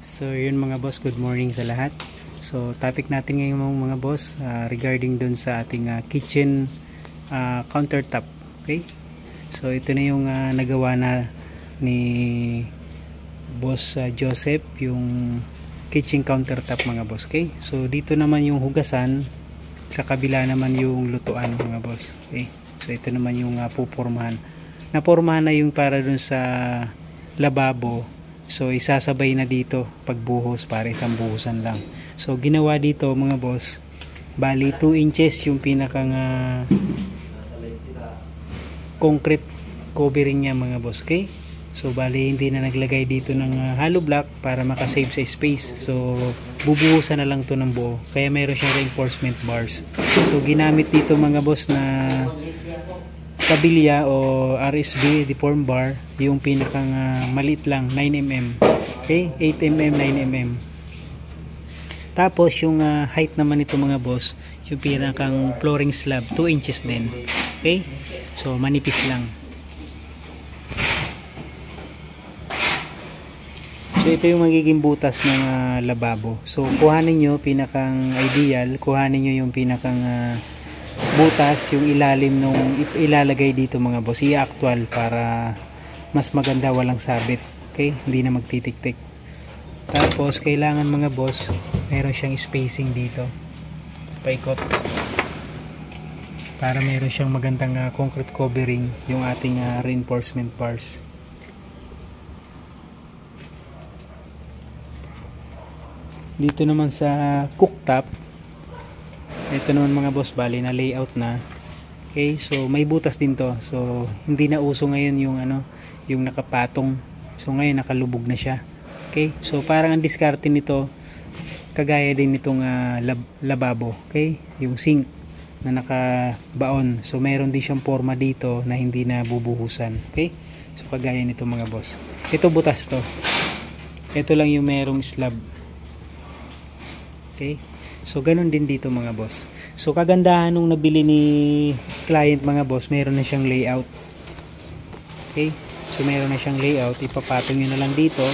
So yun mga boss, good morning sa lahat. So topic natin ngayon mga boss regarding dun sa ating kitchen countertop. Okay, so ito na yung nagawa na ni boss Joseph, yung kitchen countertop mga boss. Okay, so dito naman yung hugasan, sa kabila naman yung lutuan mga boss. Okay, so ito naman yung pupormahan. Napormahan na yung para dun sa lababo. So isasabay na dito pagbuhos para isang buhusan lang. So ginawa dito mga boss, bali 2 inches yung pinakang concrete covering niya mga boss. Okay, so bali hindi na naglagay dito ng hollow block para makasave sa space. So bubuhusan na lang to ng buo, kaya mayroon siyang reinforcement bars. So ginamit dito mga boss na kabilya o RSB deform bar, yung pinakang maliit lang 9mm. Okay, 8mm, 9mm. Tapos yung height naman ito mga boss, yung pinakang flooring slab 2 inches din. Okay, so manipis lang. So ito yung magiging butas ng lababo. So kuhanin nyo, pinakang ideal, kuhanin nyo yung pinakang butas, yung ilalim nung ilalagay dito mga boss, i-actual para mas maganda, walang sabit. Okay, hindi na magtitik-tik. Tapos kailangan mga boss, meron siyang spacing dito paikot para meron siyang magandang concrete covering yung ating reinforcement bars. Dito naman sa cooktop, ito naman mga boss, bali na layout na. Okay, so may butas din to. So hindi na uso ngayon yung yung nakapatong. So ngayon nakalubog na siya. Okay, so parang ang diskarte nito kagaya din nitong lababo. Okay, yung sink na nakabaon. So mayroon din siyang forma dito na hindi na bubuhusan. Okay, so kagaya nito mga boss. Ito butas to. Ito lang yung merong slab. Okay, so ganun din dito mga boss. So kagandahan nung nabili ni client mga boss, meron na siyang layout. Okay, so meron na siyang layout. Ipapatong nyo na lang dito,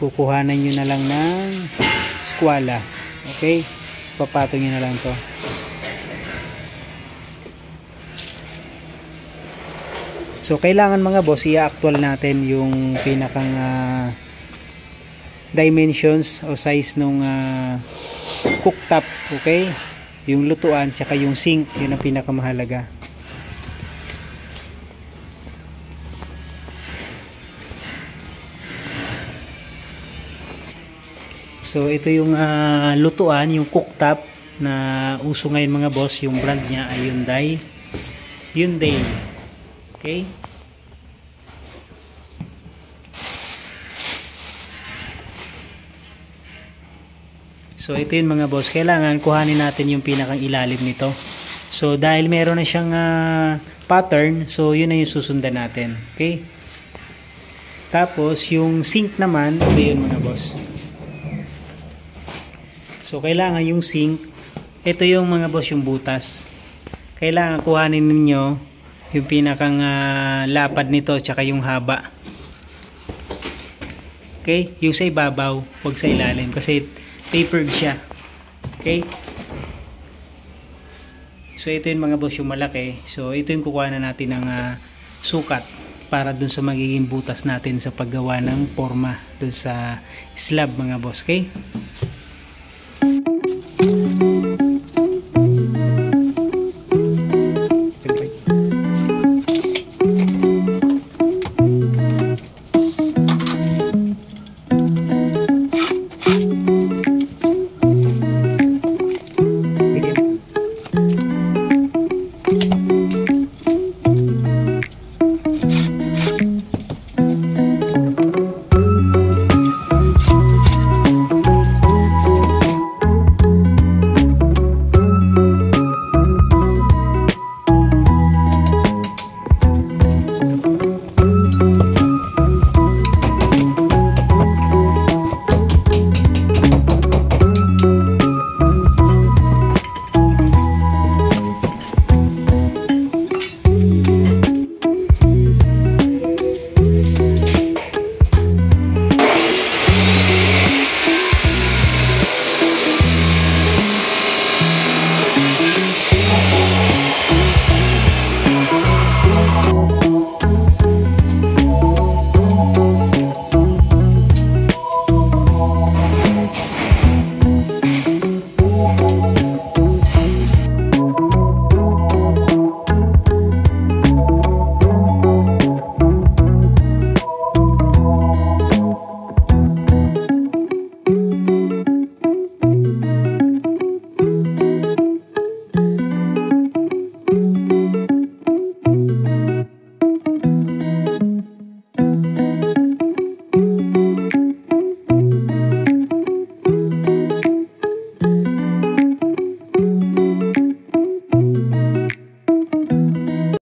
kukuhanan nyo na lang ng skwala. Okay, ipapatong nyo na lang to. So kailangan mga boss, i-actual natin yung pinakang dimensions o size nung cooktop. Okay, yung lutuan tsaka yung sink, yun ang pinakamahalaga. So ito yung lutuan, yung cooktop na uso ngayon mga boss. Yung brand niya ay Hyundai. Okay, so ito yun mga boss, kailangan kuhanin natin yung pinakang ilalim nito. So dahil meron na siyang pattern, so yun na yung susundan natin. Okay, tapos yung sink naman, ito yun mga boss. So kailangan yung sink, ito yung mga boss, yung butas. Kailangan kuhanin ninyo yung pinakang lapad nito tsaka yung haba. Okay, yung sa ibabaw, huwag sa ilalim kasi tapered siya. Okay, so ito yung mga boss, yung malaki. So ito yung kukuha na natin ng sukat para dun sa magiging butas natin sa paggawa ng forma dun sa slab mga boss. Okay,